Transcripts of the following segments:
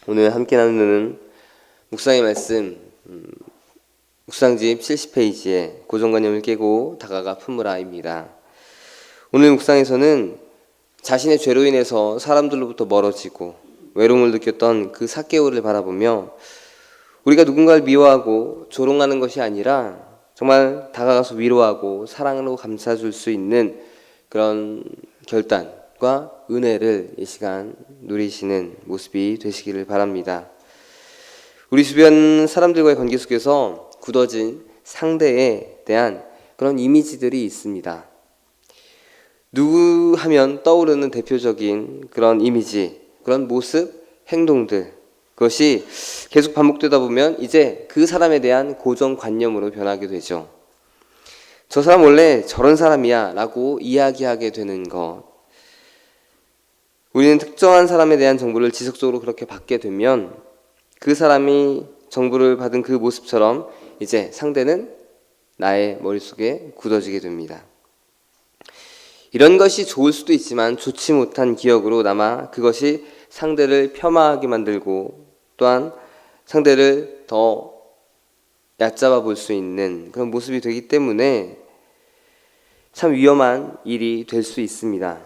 오늘 함께 나누는 묵상의 말씀, 묵상집 70페이지에 고정관념을 깨고 다가가 품으라입니다. 오늘 묵상에서는 자신의 죄로 인해서 사람들로부터 멀어지고 외로움을 느꼈던 그 삭개오를 바라보며 우리가 누군가를 미워하고 조롱하는 것이 아니라 정말 다가가서 위로하고 사랑으로 감싸줄 수 있는 그런 결단과 은혜를 이 시간 누리시는 모습이 되시기를 바랍니다. 우리 주변 사람들과의 관계 속에서 굳어진 상대에 대한 그런 이미지들이 있습니다. 누구 하면 떠오르는 대표적인 그런 이미지, 그런 모습, 행동들, 그것이 계속 반복되다 보면 이제 그 사람에 대한 고정관념으로 변하게 되죠. 저 사람 원래 저런 사람이야 라고 이야기하게 되는 것. 우리는 특정한 사람에 대한 정보를 지속적으로 그렇게 받게 되면 그 사람이 정보를 받은 그 모습처럼 이제 상대는 나의 머릿속에 굳어지게 됩니다. 이런 것이 좋을 수도 있지만 좋지 못한 기억으로 남아 그것이 상대를 폄하하게 만들고 또한 상대를 더 얕잡아 볼 수 있는 그런 모습이 되기 때문에 참 위험한 일이 될 수 있습니다.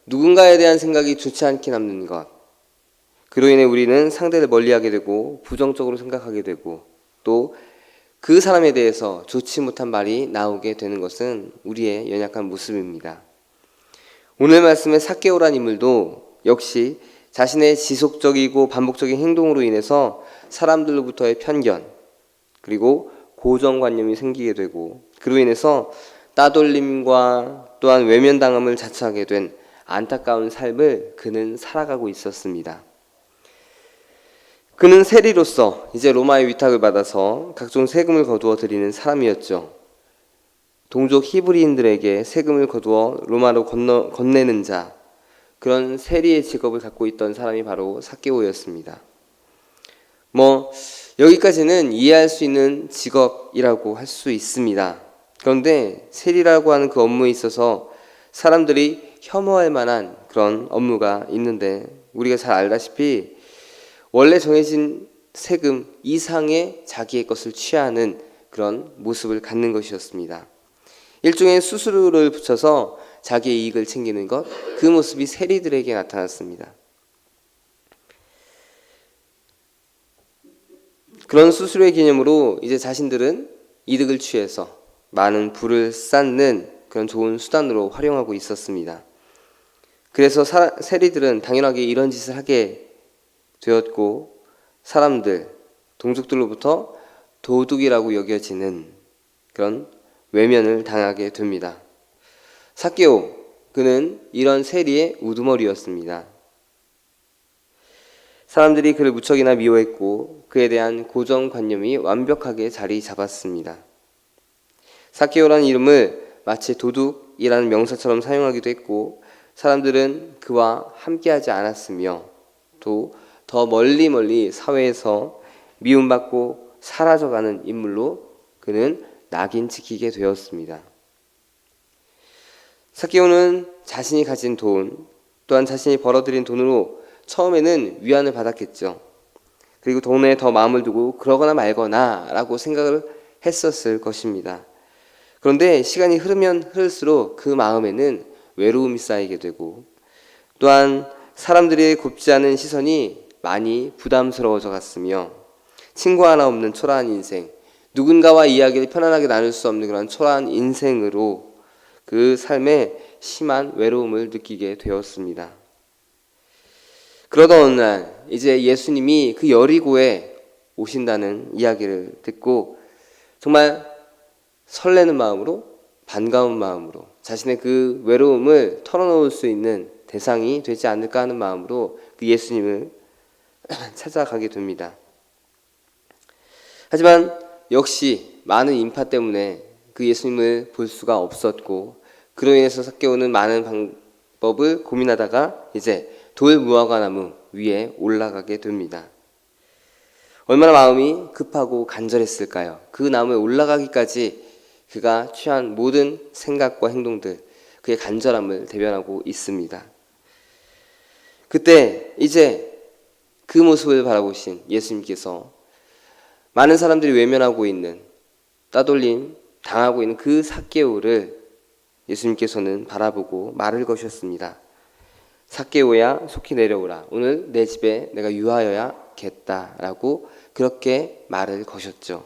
누군가에 대한 생각이 좋지 않게 남는 것, 그로 인해 우리는 상대를 멀리하게 되고 부정적으로 생각하게 되고 또 그 사람에 대해서 좋지 못한 말이 나오게 되는 것은 우리의 연약한 모습입니다. 오늘 말씀의 삭개오란 인물도 역시 자신의 지속적이고 반복적인 행동으로 인해서 사람들로부터의 편견 그리고 고정관념이 생기게 되고 그로 인해서 따돌림과 또한 외면당함을 자처하게 된 안타까운 삶을 그는 살아가고 있었습니다. 그는 세리로서 이제 로마의 위탁을 받아서 각종 세금을 거두어 드리는 사람이었죠. 동족 히브리인들에게 세금을 거두어 로마로 건네는 자, 그런 세리의 직업을 갖고 있던 사람이 바로 삭개오였습니다. 여기까지는 이해할 수 있는 직업이라고 할 수 있습니다. 그런데 세리라고 하는 그 업무에 있어서 사람들이 혐오할 만한 그런 업무가 있는데 우리가 잘 알다시피 원래 정해진 세금 이상의 자기의 것을 취하는 그런 모습을 갖는 것이었습니다. 일종의 수수료를 붙여서 자기의 이익을 챙기는 것, 그 모습이 세리들에게 나타났습니다. 그런 수수료의 개념으로 이제 자신들은 이득을 취해서 많은 부를 쌓는 그런 좋은 수단으로 활용하고 있었습니다. 그래서 세리들은 당연하게 이런 짓을 하게 되었고 사람들, 동족들로부터 도둑이라고 여겨지는 그런 외면을 당하게 됩니다. 삭개오, 그는 이런 세리의 우두머리였습니다. 사람들이 그를 무척이나 미워했고 그에 대한 고정관념이 완벽하게 자리 잡았습니다. 삭개오라는 이름을 마치 도둑이라는 명사처럼 사용하기도 했고 사람들은 그와 함께하지 않았으며 또 더 멀리 사회에서 미움받고 사라져가는 인물로 그는 낙인 찍히게 되었습니다. 삭개오는 자신이 가진 돈 또한 자신이 벌어들인 돈으로 처음에는 위안을 받았겠죠. 그리고 돈에 더 마음을 두고 그러거나 말거나 라고 생각을 했었을 것입니다. 그런데 시간이 흐르면 흐를수록 그 마음에는 외로움이 쌓이게 되고 또한 사람들의 곱지 않은 시선이 많이 부담스러워져 갔으며 친구 하나 없는 초라한 인생, 누군가와 이야기를 편안하게 나눌 수 없는 그런 초라한 인생으로 그 삶에 심한 외로움을 느끼게 되었습니다. 그러던 어느 날 이제 예수님이 그 여리고에 오신다는 이야기를 듣고 정말 설레는 마음으로 반가운 마음으로 자신의 그 외로움을 털어놓을 수 있는 대상이 되지 않을까 하는 마음으로 그 예수님을 찾아가게 됩니다. 하지만 역시 많은 인파 때문에 그 예수님을 볼 수가 없었고 그로 인해서 삭개오는 많은 방법을 고민하다가 이제 돌 무화과나무 위에 올라가게 됩니다. 얼마나 마음이 급하고 간절했을까요? 그 나무에 올라가기까지 그가 취한 모든 생각과 행동들, 그의 간절함을 대변하고 있습니다. 그때 이제 그 모습을 바라보신 예수님께서 많은 사람들이 외면하고 있는, 따돌림 당하고 있는 그 삭개오를 예수님께서는 바라보고 말을 거셨습니다. 삭개오야 속히 내려오라. 오늘 내 집에 내가 유하여야겠다라고 그렇게 말을 거셨죠.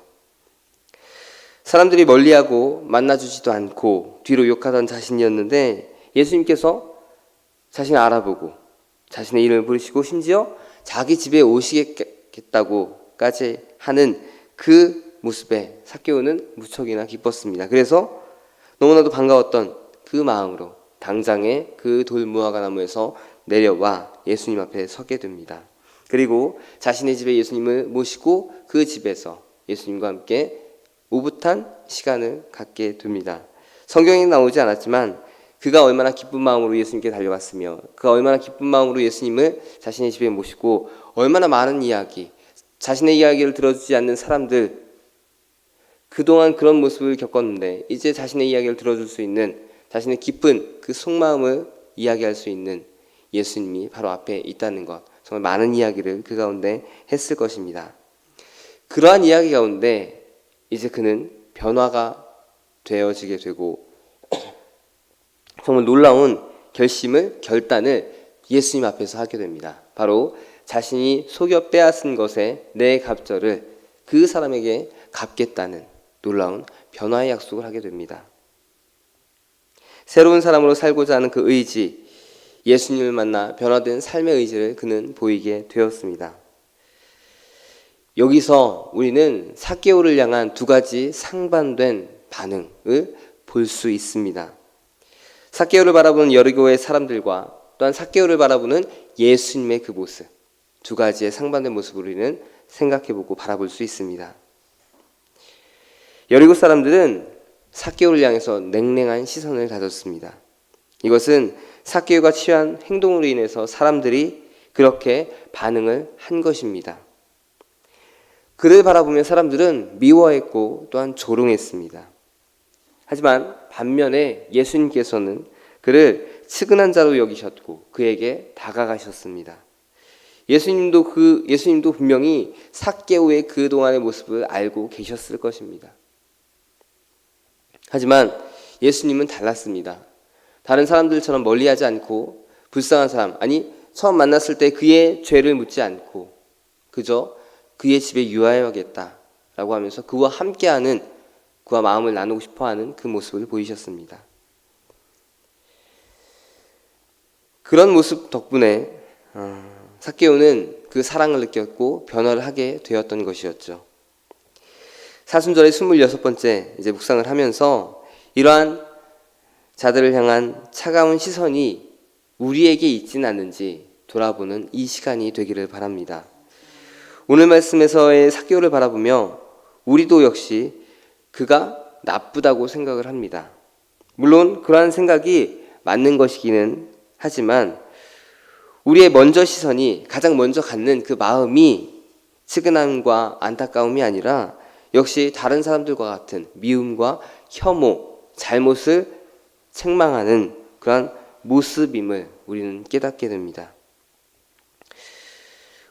사람들이 멀리하고 만나주지도 않고 뒤로 욕하던 자신이었는데 예수님께서 자신을 알아보고 자신의 이름을 부르시고 심지어 자기 집에 오시겠다고까지 하는 그 모습에 삭개오는 무척이나 기뻤습니다. 그래서 너무나도 반가웠던 그 마음으로 당장에 그 돌무화과 나무에서 내려와 예수님 앞에 서게 됩니다. 그리고 자신의 집에 예수님을 모시고 그 집에서 예수님과 함께 오붓한 시간을 갖게 됩니다. 성경에 나오지 않았지만 그가 얼마나 기쁜 마음으로 예수님께 달려갔으며 그가 얼마나 기쁜 마음으로 예수님을 자신의 집에 모시고 얼마나 많은 이야기, 자신의 이야기를 들어주지 않는 사람들, 그동안 그런 모습을 겪었는데 이제 자신의 이야기를 들어줄 수 있는, 자신의 깊은 그 속마음을 이야기할 수 있는 예수님이 바로 앞에 있다는 것, 정말 많은 이야기를 그 가운데 했을 것입니다. 그러한 이야기 가운데 이제 그는 변화가 되어지게 되고 정말 놀라운 결단을 예수님 앞에서 하게 됩니다. 바로 자신이 속여 빼앗은 것에 내 갑절을 그 사람에게 갚겠다는 놀라운 변화의 약속을 하게 됩니다. 새로운 사람으로 살고자 하는 그 의지, 예수님을 만나 변화된 삶의 의지를 그는 보이게 되었습니다. 여기서 우리는 삭개오를 향한 두 가지 상반된 반응을 볼 수 있습니다. 삭개오를 바라보는 여리고의 사람들과 또한 삭개오를 바라보는 예수님의 그 모습, 두 가지의 상반된 모습을 우리는 생각해보고 바라볼 수 있습니다. 여리고 사람들은 삭개오를 향해서 냉랭한 시선을 가졌습니다. 이것은 삭개오가 취한 행동으로 인해서 사람들이 그렇게 반응을 한 것입니다. 그를 바라보며 사람들은 미워했고 또한 조롱했습니다. 하지만 반면에 예수님께서는 그를 측은한 자로 여기셨고 그에게 다가가셨습니다. 예수님도 분명히 삭개오의 그동안의 모습을 알고 계셨을 것입니다. 하지만 예수님은 달랐습니다. 다른 사람들처럼 멀리하지 않고 불쌍한 사람, 아니 처음 만났을 때 그의 죄를 묻지 않고 그저 그의 집에 유하여야겠다라고 하면서 그와 함께하는, 그와 마음을 나누고 싶어하는 그 모습을 보이셨습니다. 그런 모습 덕분에 삭개오는 그 사랑을 느꼈고 변화를 하게 되었던 것이었죠. 사순절의 26번째 이제 묵상을 하면서 이러한 자들을 향한 차가운 시선이 우리에게 있진 않는지 돌아보는 이 시간이 되기를 바랍니다. 오늘 말씀에서의 삭개오를 바라보며 우리도 역시 그가 나쁘다고 생각을 합니다. 물론 그러한 생각이 맞는 것이기는 하지만 우리의 시선이 가장 먼저 갖는 그 마음이 측은함과 안타까움이 아니라 역시 다른 사람들과 같은 미움과 혐오, 잘못을 책망하는 그러한 모습임을 우리는 깨닫게 됩니다.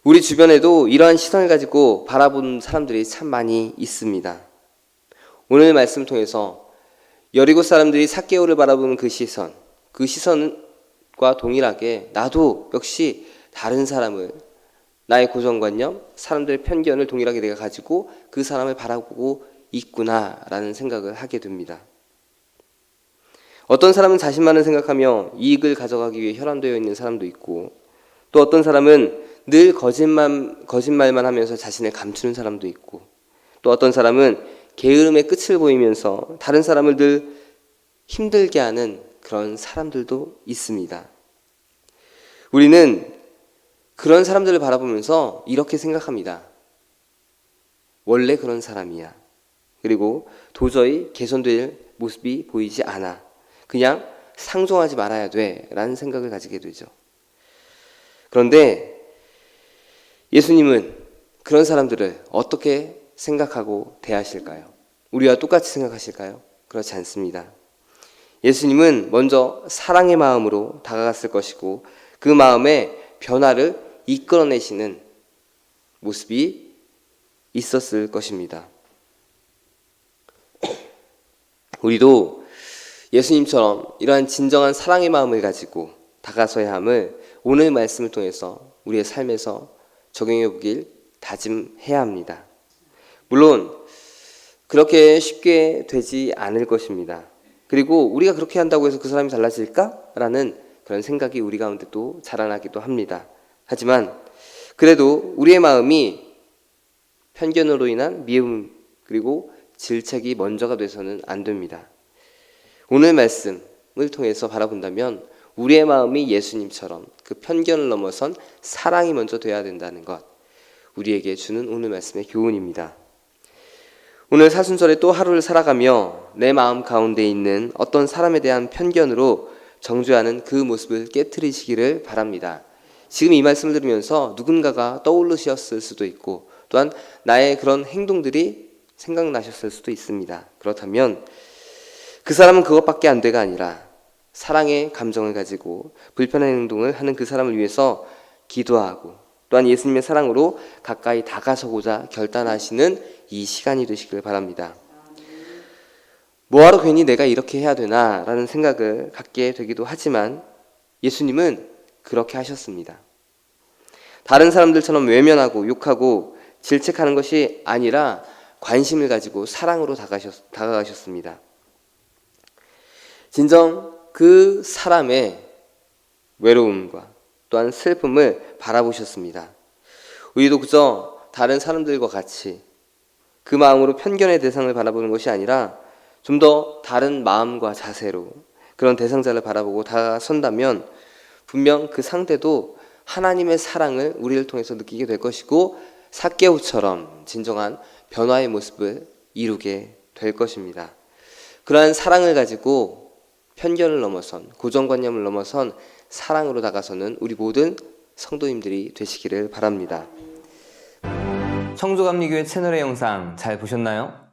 우리 주변에도 이러한 시선을 가지고 바라보는 사람들이 참 많이 있습니다. 오늘 말씀을 통해서 여리고 사람들이 삭개오를 바라보는 그 시선과 동일하게 나도 역시 다른 사람을, 나의 고정관념, 사람들의 편견을 동일하게 내가 가지고 그 사람을 바라보고 있구나라는 생각을 하게 됩니다. 어떤 사람은 자신만을 생각하며 이익을 가져가기 위해 혈안되어 있는 사람도 있고, 또 어떤 사람은 늘 거짓말만 하면서 자신을 감추는 사람도 있고, 또 어떤 사람은 게으름의 끝을 보이면서 다른 사람을 늘 힘들게 하는 그런 사람들도 있습니다. 우리는 그런 사람들을 바라보면서 이렇게 생각합니다. 원래 그런 사람이야. 그리고 도저히 개선될 모습이 보이지 않아. 그냥 상종하지 말아야 돼 라는 생각을 가지게 되죠. 그런데 예수님은 그런 사람들을 어떻게 생각하고 대하실까요? 우리와 똑같이 생각하실까요? 그렇지 않습니다. 예수님은 먼저 사랑의 마음으로 다가갔을 것이고 그 마음에 변화를 이끌어내시는 모습이 있었을 것입니다. 우리도 예수님처럼 이러한 진정한 사랑의 마음을 가지고 다가서야 함을 오늘 말씀을 통해서 우리의 삶에서 적용해 보길 다짐해야 합니다. 물론 그렇게 쉽게 되지 않을 것입니다. 그리고 우리가 그렇게 한다고 해서 그 사람이 달라질까? 라는 그런 생각이 우리 가운데 또 자라나기도 합니다. 하지만 그래도 우리의 마음이 편견으로 인한 미움 그리고 질책이 먼저가 돼서는 안 됩니다. 오늘 말씀을 통해서 바라본다면 우리의 마음이 예수님처럼 그 편견을 넘어선 사랑이 먼저 돼야 된다는 것, 우리에게 주는 오늘 말씀의 교훈입니다. 오늘 사순절에 또 하루를 살아가며 내 마음 가운데 있는 어떤 사람에 대한 편견으로 정죄하는 그 모습을 깨트리시기를 바랍니다. 지금 이 말씀을 들으면서 누군가가 떠오르셨을 수도 있고 또한 나의 그런 행동들이 생각나셨을 수도 있습니다. 그렇다면 그 사람은 그것밖에 안 돼가 아니라 사랑의 감정을 가지고 불편한 행동을 하는 그 사람을 위해서 기도하고 또한 예수님의 사랑으로 가까이 다가서고자 결단하시는 이 시간이 되시길 바랍니다. 뭐하러 괜히 내가 이렇게 해야 되나 라는 생각을 갖게 되기도 하지만 예수님은 그렇게 하셨습니다. 다른 사람들처럼 외면하고 욕하고 질책하는 것이 아니라 관심을 가지고 사랑으로 다가가셨습니다. 진정 그 사람의 외로움과 또한 슬픔을 바라보셨습니다. 우리도 그저 다른 사람들과 같이 그 마음으로 편견의 대상을 바라보는 것이 아니라 좀 더 다른 마음과 자세로 그런 대상자를 바라보고 다가선다면 분명 그 상대도 하나님의 사랑을 우리를 통해서 느끼게 될 것이고 삭개오처럼 진정한 변화의 모습을 이루게 될 것입니다. 그러한 사랑을 가지고 편견을 넘어선 고정관념을 넘어선 사랑으로 다가서는 우리 모든 성도님들이 되시기를 바랍니다. 청주감리교회 채널의 영상 잘 보셨나요?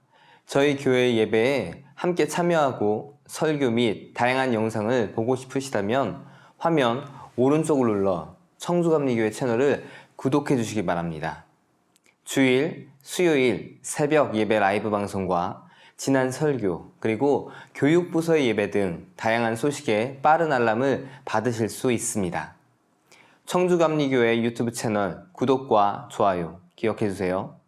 저희 교회 예배에 함께 참여하고 설교 및 다양한 영상을 보고 싶으시다면 화면 오른쪽을 눌러 청주감리교회 채널을 구독해 주시기 바랍니다. 주일, 수요일 새벽 예배 라이브 방송과 지난 설교 그리고 교육부서의 예배 등 다양한 소식에 빠른 알람을 받으실 수 있습니다. 청주감리교회 유튜브 채널 구독과 좋아요 기억해 주세요.